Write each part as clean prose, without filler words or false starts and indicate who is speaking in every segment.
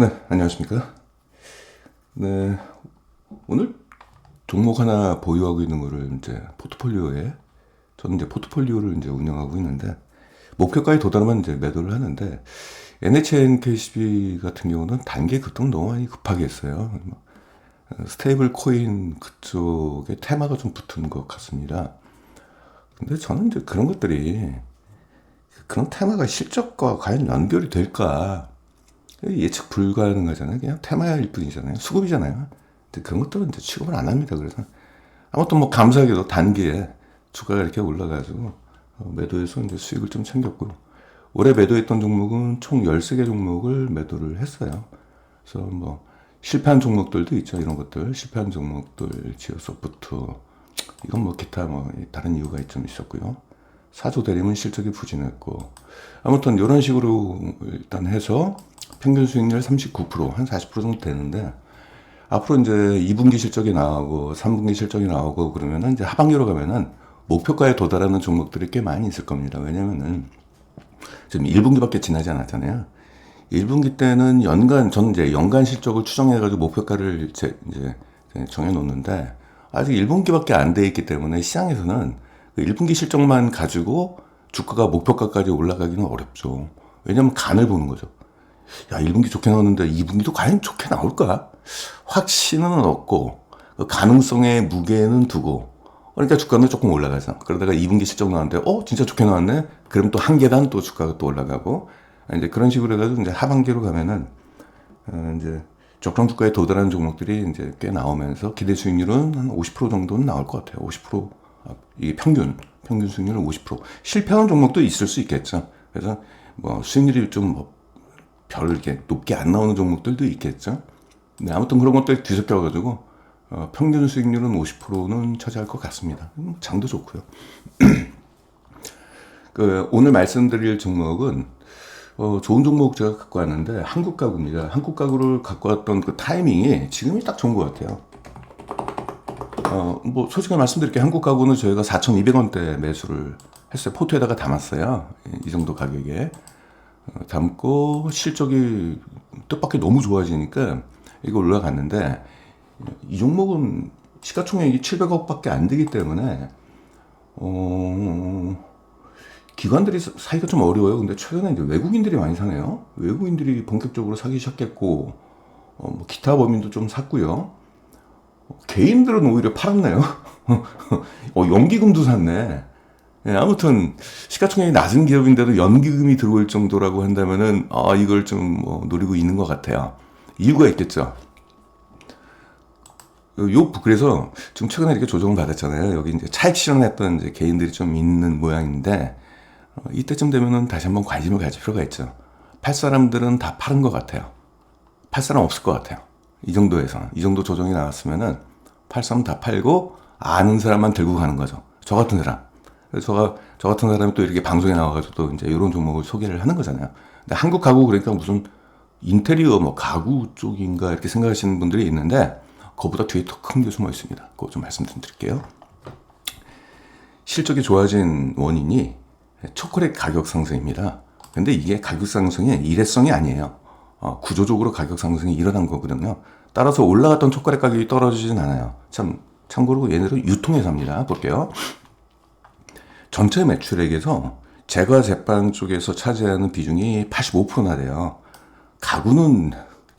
Speaker 1: 네, 안녕하십니까. 네, 오늘 종목 하나 보유하고 있는 거를 이제 포트폴리오에, 저는 이제 포트폴리오를 이제 운영하고 있는데, 목표가에 도달하면 이제 매도를 하는데, NHNKCB 같은 경우는 단기 급등 너무 많이 급하게 했어요. 스테이블 코인 그쪽에 테마가 좀 붙은 것 같습니다. 근데 저는 이제 그런 것들이, 그런 테마가 실적과 과연 연결이 될까? 예측 불가능하잖아요. 그냥 테마일 뿐이잖아요. 수급이잖아요. 근데 그런 것들은 이제 취급을 안 합니다. 그래서 아무튼 뭐 감사하게도 단기에 주가가 이렇게 올라가지고 매도해서 이제 수익을 좀 챙겼고요. 올해 매도했던 종목은 총 13개 종목을 매도를 했어요. 그래서 뭐 실패한 종목들도 있죠. 이런 것들 실패한 종목들 지오소프트 이건 뭐 기타 뭐 다른 이유가 좀 있었고요. 사조 대림은 실적이 부진했고 아무튼 이런 식으로 일단 해서 평균 수익률 39%, 한 40% 정도 되는데 앞으로 이제 2분기 실적이 나오고 3분기 실적이 나오고 그러면은 이제 하반기로 가면은 목표가에 도달하는 종목들이 꽤 많이 있을 겁니다. 왜냐면은 지금 1분기밖에 지나지 않았잖아요. 1분기 때는 저는 이제 연간 실적을 추정해가지고 목표가를 이제 정해놓는데 아직 1분기밖에 안 돼 있기 때문에 시장에서는 그 1분기 실적만 가지고 주가가 목표가까지 올라가기는 어렵죠. 왜냐면 간을 보는 거죠. 야, 1분기 좋게 나왔는데 2분기도 과연 좋게 나올까? 확신은 없고 그 가능성의 무게는 두고 그러니까 주가는 조금 올라가죠. 그러다가 2분기 실적 나왔는데 진짜 좋게 나왔네? 그럼 또 한 계단 또 주가가 또 올라가고 이제 그런 식으로 해가지고 이제 하반기로 가면은 이제 적정 주가에 도달하는 종목들이 이제 꽤 나오면서 기대 수익률은 한 50% 정도는 나올 것 같아요. 50% 이게 평균 수익률은 50%. 실패하는 종목도 있을 수 있겠죠. 그래서 뭐 수익률이 좀별 이렇게 높게 안 나오는 종목들도 있겠죠. 네, 아무튼 그런 것들 뒤섞여가지고 평균 수익률은 50%는 차지할 것 같습니다. 장도 좋고요. 오늘 말씀드릴 종목은 좋은 종목 제가 갖고 왔는데 한국 가구입니다. 한국 가구를 갖고 왔던 그 타이밍이 지금이 딱 좋은 것 같아요. 뭐 솔직히 말씀드릴게요. 한국 가구는 저희가 4,200원대 매수를 했어요. 포트에다가 담았어요. 이 정도 가격에 담고 실적이 뜻밖의 너무 좋아지니까 이거 올라갔는데 이 종목은 시가총액이 700억밖에 안 되기 때문에 기관들이 사기가 좀 어려워요. 근데 최근에 이제 외국인들이 많이 사네요. 외국인들이 본격적으로 사기 시작했고 뭐 기타 범인도 좀 샀고요. 개인들은 오히려 팔았네요. 연기금도 샀네. 예, 아무튼 시가총액이 낮은 기업인데도 연기금이 들어올 정도라고 한다면은 이걸 좀 뭐 노리고 있는 것 같아요. 이유가 있겠죠. 그래서 지금 최근에 이렇게 조정을 받았잖아요. 여기 이제 차익 실현했던 이제 개인들이 좀 있는 모양인데 이때쯤 되면은 다시 한번 관심을 가질 필요가 있죠. 팔 사람들은 다 파는 것 같아요. 팔 사람 없을 것 같아요. 이 정도에서 이 정도 조정이 나왔으면은 팔 사람 다 팔고 아는 사람만 들고 가는 거죠. 저 같은 사람. 그래서 저 같은 사람이 또 이렇게 방송에 나와가지고 또 이제 이런 종목을 소개를 하는 거잖아요. 근데 한국 가구 그러니까 무슨 인테리어 뭐 가구 쪽인가 이렇게 생각하시는 분들이 있는데 그거보다 뒤에 더 큰 게 숨어 있습니다. 그거 좀 말씀 좀 드릴게요. 실적이 좋아진 원인이 초콜릿 가격 상승입니다. 근데 이게 가격 상승이 일회성이 아니에요. 구조적으로 가격 상승이 일어난 거거든요. 따라서 올라갔던 초콜릿 가격이 떨어지진 않아요. 참고로 얘네들 유통해서 합니다. 볼게요. 전체 매출액에서 제과 제빵 쪽에서 차지하는 비중이 85%나 돼요. 가구는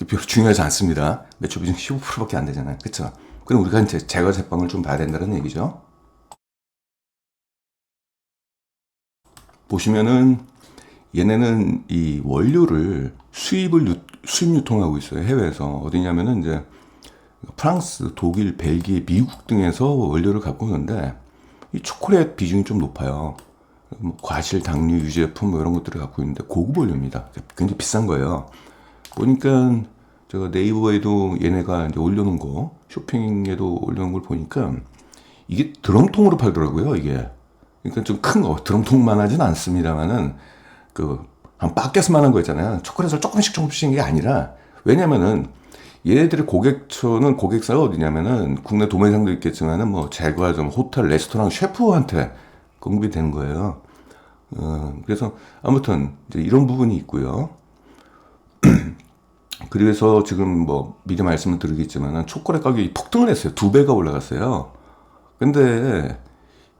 Speaker 1: 별로 중요하지 않습니다. 매출 비중 15%밖에 안 되잖아요. 그렇죠? 그럼 우리가 이제 제과 제빵을 좀 봐야 된다는 얘기죠. 보시면은 얘네는 이 원료를 수입 유통하고 있어요. 해외에서 어디냐면은 이제 프랑스, 독일, 벨기에, 미국 등에서 원료를 갖고 오는데 이 초콜릿 비중이 좀 높아요. 뭐 과실, 당류, 유제품 뭐 이런 것들을 갖고 있는데 고급 원료입니다. 굉장히 비싼 거예요. 보니까 제가 네이버에도 얘네가 이제 올려놓은 거, 쇼핑에도 올려놓은 걸 보니까 이게 드럼통으로 팔더라고요. 이게. 그러니까 좀 큰 거, 드럼통만 하진 않습니다만은 한 바켓만한 거 있잖아요. 초콜릿을 조금씩 게 아니라 왜냐면은 얘네들의 고객사가 어디냐면은 국내 도매상도 있겠지만은 뭐 제과점, 호텔, 레스토랑, 셰프한테 공급이 되는 거예요. 그래서 아무튼 이제 이런 부분이 있고요. 그래서 지금 뭐 미리 말씀을 드리겠지만 초콜릿 가격이 폭등을 했어요. 2배가 올라갔어요. 근데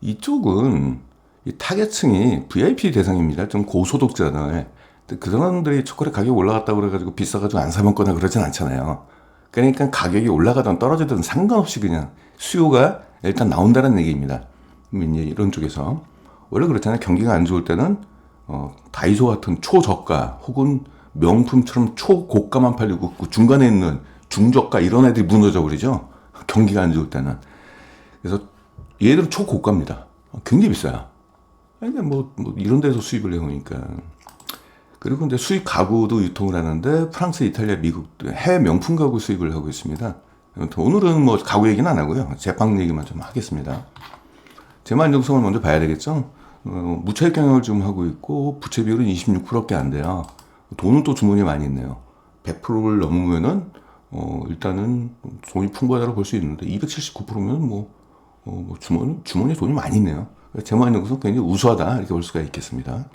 Speaker 1: 이쪽은 이 타겟층이 VIP 대상입니다. 좀 고소득자들. 그 사람들이 초콜릿 가격이 올라갔다고 그래가지고 비싸가지고 안 사 먹거나 그러진 않잖아요. 그러니까 가격이 올라가든 떨어지든 상관없이 그냥 수요가 일단 나온다는 얘기입니다. 이제 이런 쪽에서. 원래 그렇잖아요. 경기가 안 좋을 때는 다이소 같은 초저가 혹은 명품처럼 초고가만 팔리고 그 중간에 있는 중저가 이런 애들이 무너져 버리죠. 경기가 안 좋을 때는. 그래서 얘들은 초고가입니다. 굉장히 비싸요. 그러니까 뭐 이런 데서 수입을 해오니까. 그리고 이제 수입 가구도 유통을 하는데 프랑스, 이탈리아, 미국 해외 명품 가구 수입을 하고 있습니다. 오늘은 뭐 가구 얘기는 안 하고요. 제빵 얘기만 좀 하겠습니다. 재무 안정성을 먼저 봐야 되겠죠. 무차익 경영을 좀 하고 있고 부채 비율은 26%밖에 안 돼요. 돈은 또 주머니에 많이 있네요. 100%를 넘으면은 일단은 돈이 풍부하다고 볼 수 있는데 279%면 주머니에 돈이 많이 있네요. 재무 안정성 굉장히 우수하다 이렇게 볼 수가 있겠습니다.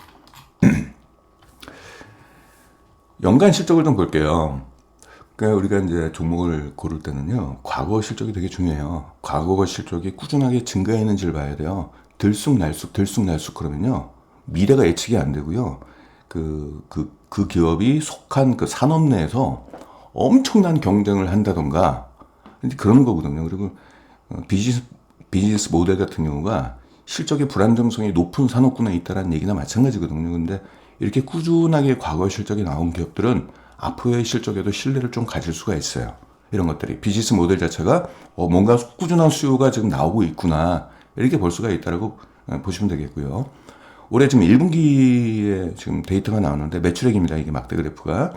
Speaker 1: 연간 실적을 좀 볼게요. 그러니까 우리가 이제 종목을 고를 때는요, 과거 실적이 되게 중요해요. 과거 실적이 꾸준하게 증가했는지를 봐야 돼요. 들쑥날쑥 그러면요, 미래가 예측이 안 되고요. 그 기업이 속한 그 산업 내에서 엄청난 경쟁을 한다던가, 이제 그런 거거든요. 그리고 비즈니스 모델 같은 경우가 실적의 불안정성이 높은 산업군에 있다는 얘기나 마찬가지거든요. 근데 이렇게 꾸준하게 과거 실적이 나온 기업들은 앞으로의 실적에도 신뢰를 좀 가질 수가 있어요. 이런 것들이 비즈니스 모델 자체가 뭔가 꾸준한 수요가 지금 나오고 있구나 이렇게 볼 수가 있다라고 보시면 되겠고요. 올해 지금 1분기에 지금 데이터가 나오는데 매출액입니다. 이게 막대 그래프가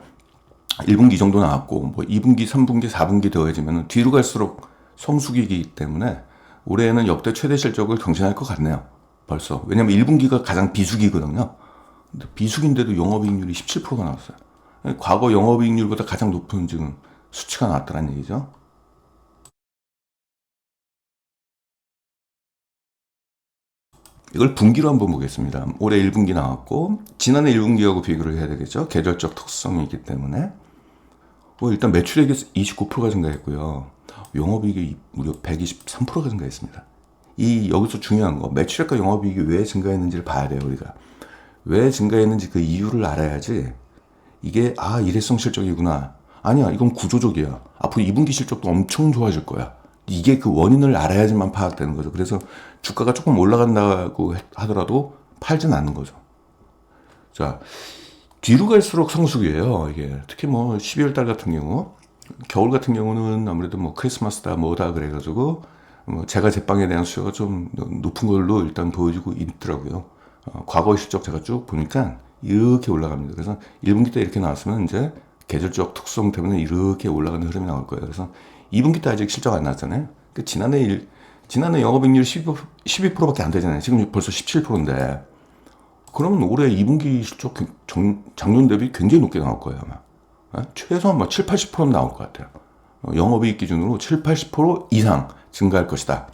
Speaker 1: 1분기 정도 나왔고 뭐 2분기, 3분기, 4분기 더해지면 뒤로 갈수록 성수기이기 때문에 올해는 역대 최대 실적을 경신할 것 같네요. 벌써. 왜냐면 1분기가 가장 비수기거든요. 비수기인데도 영업이익률이 17%가 나왔어요. 과거 영업이익률보다 가장 높은 지금 수치가 나왔다는 얘기죠. 이걸 분기로 한번 보겠습니다. 올해 1분기 나왔고 지난해 1분기하고 비교를 해야 되겠죠. 계절적 특성이 있기 때문에 일단 매출액이 29%가 증가했고요. 영업이익이 무려 123%가 증가했습니다. 여기서 중요한 거 매출액과 영업이익이 왜 증가했는지를 봐야 돼요. 우리가 왜 증가했는지 그 이유를 알아야지 이게 일회성 실적이구나. 아니야, 이건 구조적이야. 앞으로 2분기 실적도 엄청 좋아질 거야. 이게 그 원인을 알아야지만 파악되는 거죠. 그래서 주가가 조금 올라간다고 하더라도 팔진 않는 거죠. 자, 뒤로 갈수록 성수기예요. 이게 특히 뭐 12월 달 같은 경우, 겨울 같은 경우는 아무래도 뭐 크리스마스다 뭐다 그래가지고 제가 제빵에 대한 수요가 좀 높은 걸로 일단 보여주고 있더라고요. 과거 실적 제가 쭉 보니까 이렇게 올라갑니다. 그래서 1분기 때 이렇게 나왔으면 이제 계절적 특성 때문에 이렇게 올라가는 흐름이 나올 거예요. 그래서 2분기 때 아직 실적 안 나왔잖아요. 지난해 영업이익률 12%밖에 안 되잖아요. 지금 벌써 17%인데. 그러면 올해 2분기 실적 작년 대비 굉장히 높게 나올 거예요, 아마. 최소한 7, 80%는 나올 것 같아요. 영업이익 기준으로 7, 80% 이상 증가할 것이다.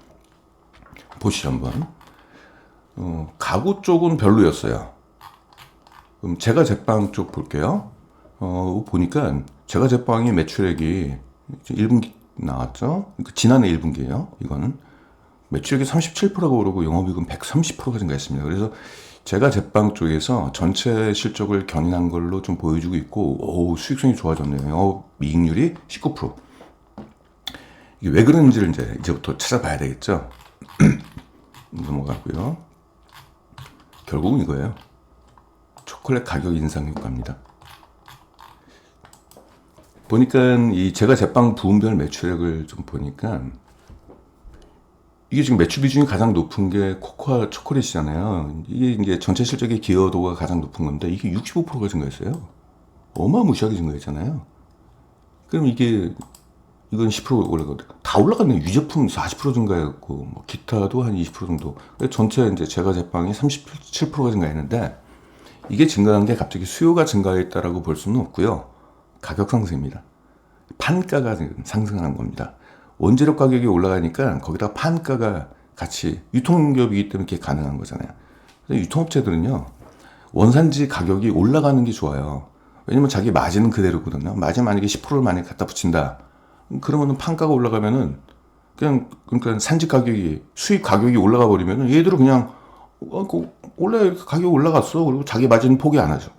Speaker 1: 보시죠, 한번. 가구 쪽은 별로였어요. 그럼 제가 제빵 쪽 볼게요. 보니까 제가 제빵의 매출액이 1분기 나왔죠. 지난해 1분기예요. 이거는 매출액이 37%가 오르고 영업이익은 130%가 증가했습니다. 그래서 제가 제빵 쪽에서 전체 실적을 견인한 걸로 좀 보여주고 있고, 수익성이 좋아졌네요. 영업이익률이 19%. 이게 왜 그런지를 이제부터 찾아봐야 되겠죠. 넘어가고요. 결국은 이거예요. 초콜릿 가격 인상 효과입니다. 보니까 제가 제빵 부분별 매출액을 좀 보니까 이게 지금 매출 비중이 가장 높은 게 코코아 초콜릿이잖아요. 이게 이제 전체 실적의 기여도가 가장 높은 건데 이게 65%가 증가했어요. 어마무시하게 증가했잖아요. 그럼 이건 10% 올라가거든. 다 올라갔네. 유제품 40% 증가했고, 뭐 기타도 한 20% 정도. 전체 이제 제가 제빵이 37%가 증가했는데, 이게 증가한 게 갑자기 수요가 증가했다라고 볼 수는 없고요. 가격 상승입니다. 판가가 상승한 겁니다. 원재료 가격이 올라가니까 거기다 판가가 같이 유통기업이기 때문에 이렇게 가능한 거잖아요. 유통업체들은요, 원산지 가격이 올라가는 게 좋아요. 왜냐면 자기 마진은 그대로거든요. 마진 만약에 10%를 만약에 갖다 붙인다. 그러면은 판가가 올라가면은 그냥 그러니까 산지 가격이 수입 가격이 올라가 버리면은 얘들은 그냥 원래 가격이 올라갔어. 그리고 자기 마진 포기 안 하죠.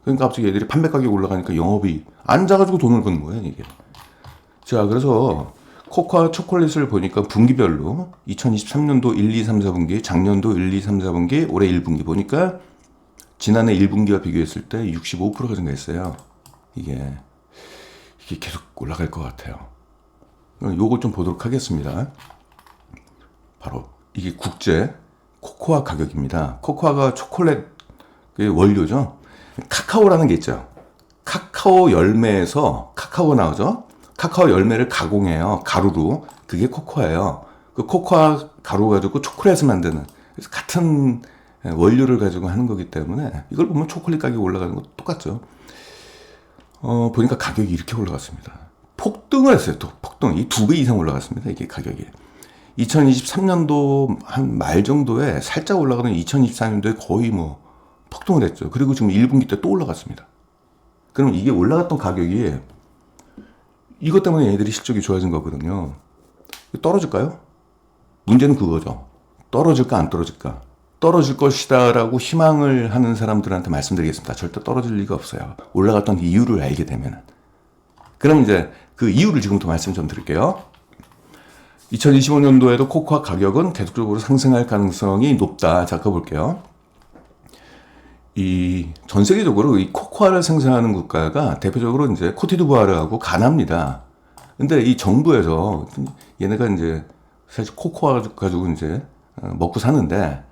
Speaker 1: 그러니까 갑자기 얘들이 판매 가격이 올라가니까 영업이 앉아가지고 돈을 버는 거예요, 이게. 자, 그래서 코코아 초콜릿을 보니까 분기별로 2023년도 1, 2, 3, 4분기, 작년도 1, 2, 3, 4분기, 올해 1분기 보니까 지난해 1분기와 비교했을 때 65%가 증가했어요. 이게 계속 올라갈 것 같아요. 요거 좀 보도록 하겠습니다. 바로 이게 국제 코코아 가격입니다. 코코아가 초콜릿 원료죠. 카카오라는 게 있죠. 카카오 열매에서 카카오 나오죠. 카카오 열매를 가공해요. 가루로. 그게 코코아예요. 그 코코아 가루 가지고 초콜릿을 만드는. 그래서 같은 원료를 가지고 하는 거기 때문에 이걸 보면 초콜릿 가격이 올라가는 것도 똑같죠. 보니까 가격이 이렇게 올라갔습니다. 폭등을 했어요. 또 폭등. 이 2배 이상 올라갔습니다. 이게 가격이. 2023년도 한 말 정도에 살짝 올라가던 2024년도에 거의 뭐 폭등을 했죠. 그리고 지금 1분기 때 또 올라갔습니다. 그럼 이게 올라갔던 가격이 이것 때문에 얘들이 실적이 좋아진 거거든요. 떨어질까요? 문제는 그거죠. 떨어질까 안 떨어질까? 떨어질 것이다 라고 희망을 하는 사람들한테 말씀드리겠습니다. 절대 떨어질 리가 없어요. 올라갔던 이유를 알게 되면은. 그럼 이제 그 이유를 지금부터 말씀 좀 드릴게요. 2025년도에도 코코아 가격은 계속적으로 상승할 가능성이 높다. 자, 볼게요. 전 세계적으로 이 코코아를 생산하는 국가가 대표적으로 이제 코트디부아르하고 가나입니다. 근데 이 정부에서 얘네가 이제 사실 코코아 가지고 이제 먹고 사는데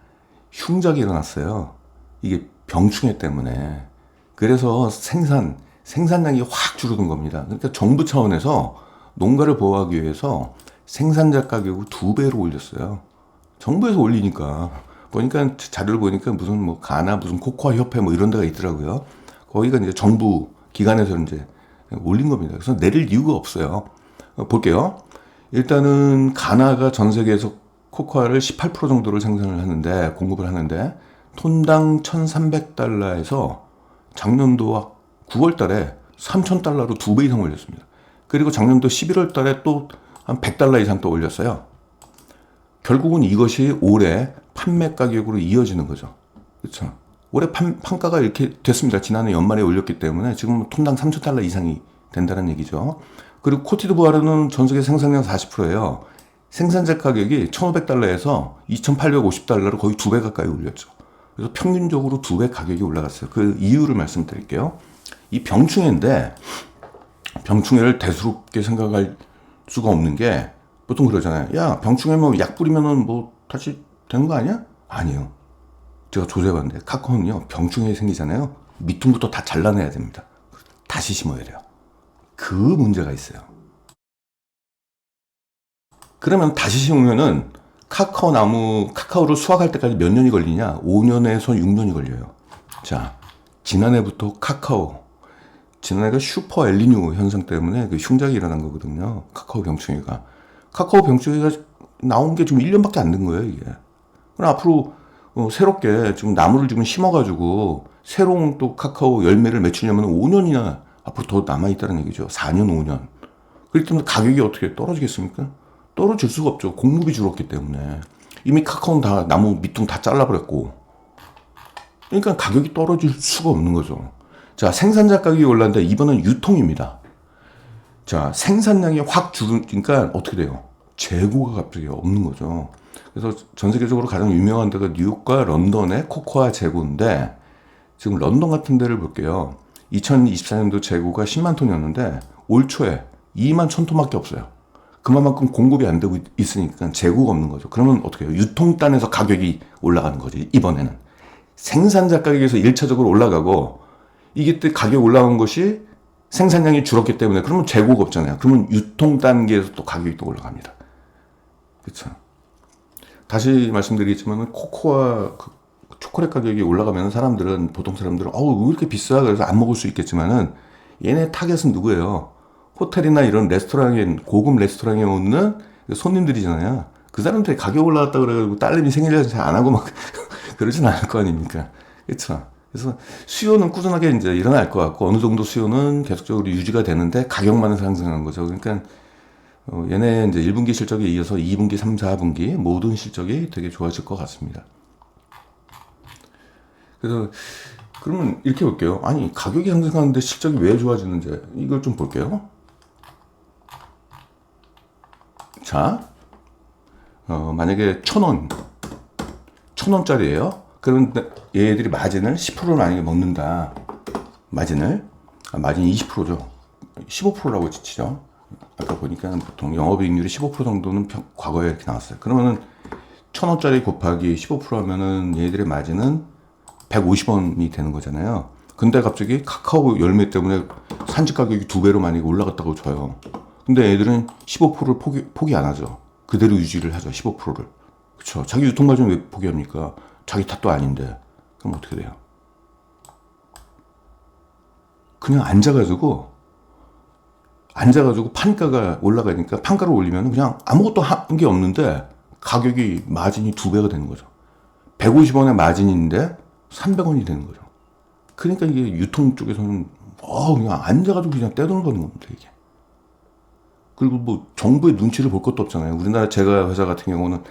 Speaker 1: 흉작이 일어났어요. 이게 병충해 때문에. 그래서 생산량이 확 줄어든 겁니다. 그러니까 정부 차원에서 농가를 보호하기 위해서 생산자 가격을 2배로 올렸어요. 정부에서 올리니까. 보니까 자료를 보니까 무슨 뭐 가나 무슨 코코아 협회 뭐 이런 데가 있더라고요. 거기가 이제 정부 기관에서 이제 올린 겁니다. 그래서 내릴 이유가 없어요. 볼게요. 일단은 가나가 전 세계에서 코코아를 18% 정도를 생산을 하는데 공급을 하는데 톤당 1,300달러에서 작년도 9월 달에 3,000달러로 2배 이상 올렸습니다. 그리고 작년도 11월 달에 또 한 100달러 이상 또 올렸어요. 결국은 이것이 올해 판매 가격으로 이어지는 거죠. 그렇죠. 올해 판가가 이렇게 됐습니다. 지난해 연말에 올렸기 때문에 지금 톤당 3,000달러 이상이 된다는 얘기죠. 그리고 코트디부아르는 전 세계 생산량 40%예요. 생산자 가격이 1,500달러에서 2,850달러로 거의 2배 가까이 올렸죠. 그래서 평균적으로 2배 가격이 올라갔어요. 그 이유를 말씀드릴게요. 이 병충해인데 병충해를 대수롭게 생각할 수가 없는 게 보통 그러잖아요. 야, 병충해 뭐 약 뿌리면은 뭐 다시 되는 거 아니야? 아니에요. 제가 조사해봤는데 카카오는요, 병충해 생기잖아요. 밑둥부터 다 잘라내야 됩니다. 다시 심어야 돼요. 그 문제가 있어요. 그러면 다시 심으면은 카카오를 수확할 때까지 몇 년이 걸리냐? 5년에서 6년이 걸려요. 자, 지난해부터 지난해가 슈퍼 엘니뇨 현상 때문에 그 흉작이 일어난 거거든요. 카카오 병충해가 나온 게 지금 1년밖에 안 된 거예요, 이게. 그럼 앞으로 새롭게 지금 나무를 지금 심어가지고 새로운 또 카카오 열매를 맺히려면 5년이나 앞으로 더 남아있다는 얘기죠. 4년, 5년. 그렇기 때문에 가격이 어떻게 떨어지겠습니까? 떨어질 수가 없죠. 공급이 줄었기 때문에. 이미 카카오는 다 나무 밑둥 다 잘라버렸고. 그러니까 가격이 떨어질 수가 없는 거죠. 자, 생산자 가격이 올랐는데 이번엔 유통입니다. 자, 생산량이 확 줄으니까 어떻게 돼요? 재고가 갑자기 없는 거죠. 그래서 전 세계적으로 가장 유명한 데가 뉴욕과 런던의 코코아 재고인데 지금 런던 같은 데를 볼게요. 2024년도 재고가 10만 톤이었는데 올 초에 2만 1,000톤밖에 없어요. 그만큼 공급이 안 되고 있으니까 재고가 없는 거죠. 그러면 어떻게 해요? 유통단에서 가격이 올라가는 거지, 이번에는. 생산자 가격에서 1차적으로 올라가고 이게 또 가격 올라간 것이 생산량이 줄었기 때문에 그러면 재고가 없잖아요. 그러면 유통 단계에서 또 가격이 또 올라갑니다. 그렇죠. 다시 말씀드리겠지만 코코아 초콜릿 가격이 올라가면 보통 사람들은 왜 이렇게 비싸? 그래서 안 먹을 수 있겠지만은 얘네 타겟은 누구예요? 호텔이나 이런 고급 레스토랑에 오는 손님들이잖아요. 그 사람들이 가격 올라갔다 그래가지고 딸내미 생일 잔치 안 하고 막 그러진 않을 거 아닙니까? 그렇죠. 그래서 수요는 꾸준하게 이제 일어날 것 같고 어느 정도 수요는 계속적으로 유지가 되는데 가격만은 상승하는 거죠. 그러니까 얘네 이제 1분기 실적에 이어서 2분기, 3, 4분기 모든 실적이 되게 좋아질 것 같습니다. 그래서 그러면 이렇게 볼게요. 아니 가격이 상승하는데 실적이 왜 좋아지는지 이걸 좀 볼게요. 자, 만약에 1,000원짜리예요. 그런데 얘들이 마진을 10%를 만약에 먹는다. 마진이 20%죠. 15%라고 치죠. 아까 보니까 보통 영업이익률이 15% 정도는 과거에 이렇게 나왔어요. 그러면은 1,000원짜리 곱하기 15% 하면은 얘들의 마진은 150원이 되는 거잖아요. 근데 갑자기 카카오 열매 때문에 산지 가격이 2배로 만약에 올라갔다고 쳐요. 근데 애들은 15%를 포기 안 하죠. 그대로 유지를 하죠. 15%를. 그렇죠. 자기 유통마진 왜 포기합니까? 자기 탓도 아닌데. 그럼 어떻게 돼요? 그냥 앉아가지고 판가가 올라가니까 판가를 올리면 그냥 아무것도 한 게 없는데 가격이 마진이 2배가 되는 거죠. 150원의 마진인데 300원이 되는 거죠. 그러니까 이게 유통 쪽에서는 그냥 앉아가지고 그냥 떼돈 버는 겁니다, 이게. 그리고 뭐 정부의 눈치를 볼 것도 없잖아요. 우리나라 제가 회사 같은 경우는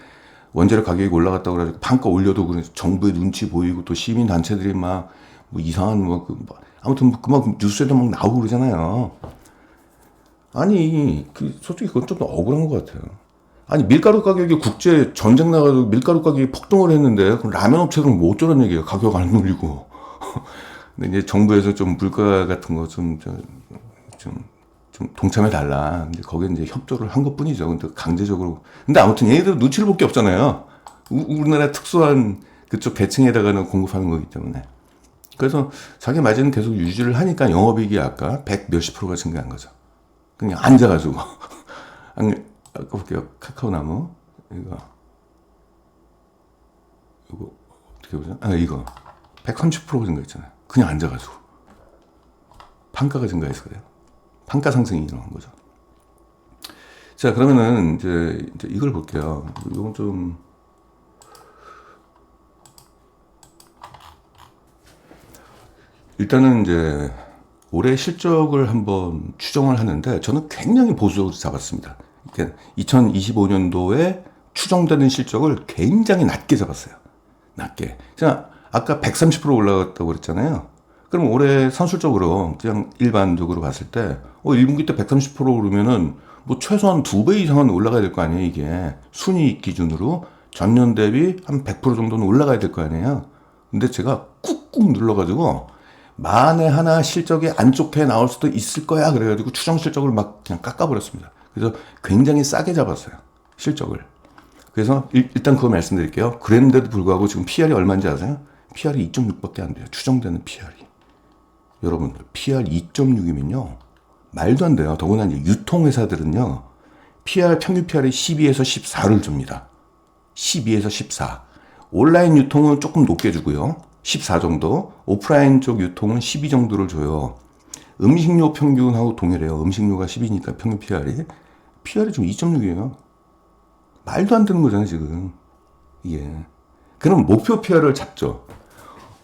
Speaker 1: 원재료 가격이 올라갔다고 그래가지고 판가 올려도 그래서 정부의 눈치 보이고 또 시민 단체들이 막 뭐 이상한 아무튼 그만 뉴스에도 막 나오고 그러잖아요. 아니 솔직히 그건 좀 억울한 것 같아요. 아니 밀가루 가격이 국제 전쟁 나가지고 밀가루 가격이 폭등을 했는데 그럼 라면 업체들은 뭐 어쩌란 얘기예요. 가격 안 올리고. 근데 이제 정부에서 좀 물가 같은 거 좀 동참해 달라. 근데 거기에 이제 협조를 한 것뿐이죠. 근데 강제적으로. 근데 아무튼 얘네들 눈치를 볼 게 없잖아요. 우리나라 특수한 그쪽 계층에다가는 공급하는 거기 때문에. 그래서 자기 마진은 계속 유지를 하니까 영업이익이 아까 100 몇십 프로가 증가한 거죠. 그냥 앉아가지고. 아까 볼게요. 카카오나무. 이거 어떻게 보죠? 이거 130%가 증가했잖아요. 그냥 앉아가지고. 판가가 증가해서 그래요. 판가 상승이 일어난 거죠. 자, 그러면은 이제 이걸 볼게요. 이건 좀 일단은 이제 올해 실적을 한번 추정을 하는데 저는 굉장히 보수적으로 잡았습니다. 그러니까 2025년도에 추정되는 실적을 굉장히 낮게 잡았어요. 낮게. 자, 아까 130% 올라갔다고 그랬잖아요. 그럼 올해 선술적으로 그냥 일반적으로 봤을 때 1분기 때 130% 오르면은 뭐 최소한 2배 이상은 올라가야 될 거 아니에요. 이게 순이익 기준으로 전년 대비 한 100% 정도는 올라가야 될 거 아니에요. 근데 제가 꾹꾹 눌러가지고 만에 하나 실적이 안 좋게 나올 수도 있을 거야 그래가지고 추정 실적을 막 그냥 깎아버렸습니다. 그래서 굉장히 싸게 잡았어요. 실적을. 그래서 일단 그거 말씀드릴게요. 그랬는데도 불구하고 지금 PR이 얼마인지 아세요? PR이 2.6밖에 안 돼요. 추정되는 PR이. 여러분들 PR 2.6이면요 말도 안 돼요. 더구나 이제 유통회사들은요 평균 PR이 12에서 14를 줍니다. 12에서 14. 온라인 유통은 조금 높게 주고요. 14 정도. 오프라인 쪽 유통은 12 정도를 줘요. 음식료 평균하고 동일해요. 음식료가 10이니까 평균 PR이 좀 2.6이에요. 말도 안 되는 거잖아요 지금. 이게. 그럼 목표 PR을 잡죠.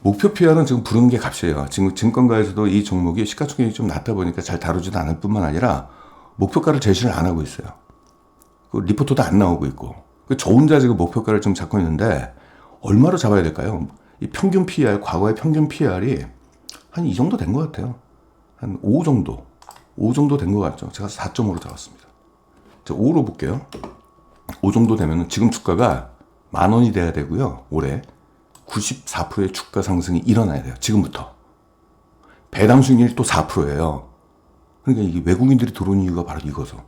Speaker 1: 목표 PR은 지금 부르는 게 값이에요. 지금 증권가에서도 이 종목이 시가총액이 좀 낮다 보니까 잘 다루지도 않을 뿐만 아니라 목표가를 제시를 안 하고 있어요. 그 리포트도 안 나오고 있고. 저 혼자 지금 목표가를 좀 잡고 있는데 얼마로 잡아야 될까요? 이 평균 PR, 과거의 평균 PR이 한 이 정도 된 것 같아요. 한 5 정도. 5 정도 된 것 같죠. 제가 4.5로 잡았습니다. 자, 5로 볼게요. 5 정도 되면 지금 주가가 10,000원이 돼야 되고요. 올해. 94%의 주가 상승이 일어나야 돼요. 지금부터. 배당 수익률이 또 4%예요. 그러니까 이게 외국인들이 들어온 이유가 바로 이거죠.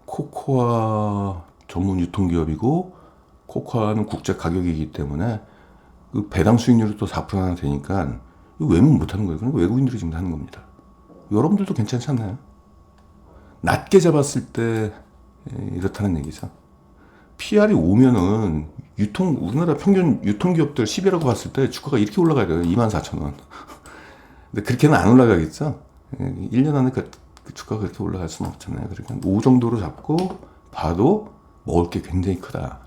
Speaker 1: 코코아 전문 유통기업이고 코코아는 국제 가격이기 때문에 그 배당 수익률이 또 4%나 되니까 외면 못하는 거예요. 그러니까 외국인들이 지금 하는 겁니다. 여러분들도 괜찮지 않나요? 낮게 잡았을 때 이렇다는 얘기죠. PR이 오면은 우리나라 평균 유통기업들 10이라고 봤을 때 주가가 이렇게 올라가야 돼요. 24,000원. 근데 그렇게는 안 올라가겠죠? 1년 안에 그 주가가 그렇게 올라갈 수는 없잖아요. 그러니까 5 정도로 잡고 봐도 먹을 게 굉장히 크다.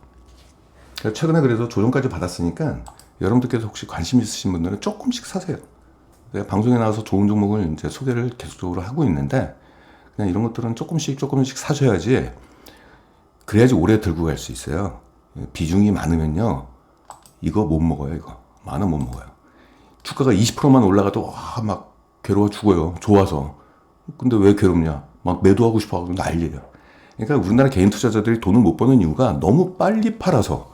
Speaker 1: 그러니까 최근에 그래서 조정까지 받았으니까 여러분들께서 혹시 관심 있으신 분들은 조금씩 사세요. 내가 방송에 나와서 좋은 종목을 이제 소개를 계속적으로 하고 있는데, 그냥 이런 것들은 조금씩 사셔야지, 그래야지 오래 들고 갈 수 있어요. 비중이 많으면요, 이거 못 먹어요, 이거. 많으면 못 먹어요. 주가가 20%만 올라가도, 막 괴로워 죽어요. 좋아서. 근데 왜 괴롭냐? 막 매도하고 싶어 하고 난리예요. 그러니까 우리나라 개인 투자자들이 돈을 못 버는 이유가 너무 빨리 팔아서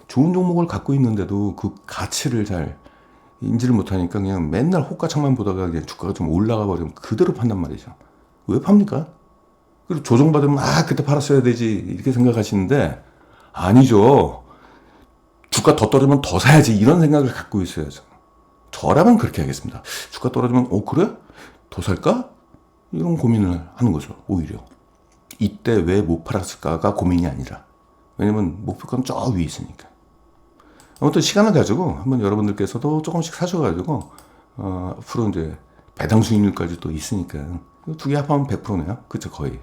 Speaker 1: 좋은 종목을 갖고 있는데도 그 가치를 잘 인지를 못하니까 그냥 맨날 호가창만 보다가 그냥 주가가 좀 올라가 버리면 그대로 판단 말이죠. 왜 팝니까? 그리고 조정받으면 그때 팔았어야 되지 이렇게 생각하시는데 아니죠. 주가 더 떨어지면 더 사야지 이런 생각을 갖고 있어야죠. 저라면 그렇게 하겠습니다. 주가 떨어지면 그래? 더 살까? 이런 고민을 하는 거죠. 오히려. 이때 왜 못 팔았을까가 고민이 아니라. 왜냐면 목표가는 저 위에 있으니까. 아무튼 시간을 가지고 한번 여러분들께서도 조금씩 사셔가지고 앞으로 이제 배당 수익률까지 또 있으니까 두 개 합하면 100%네요. 그쵸 거의.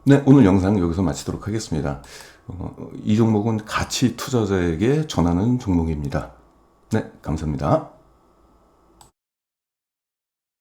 Speaker 1: 네, 오늘 영상 여기서 마치도록 하겠습니다. 이 종목은 가치 투자자에게 전하는 종목입니다. 네, 감사합니다.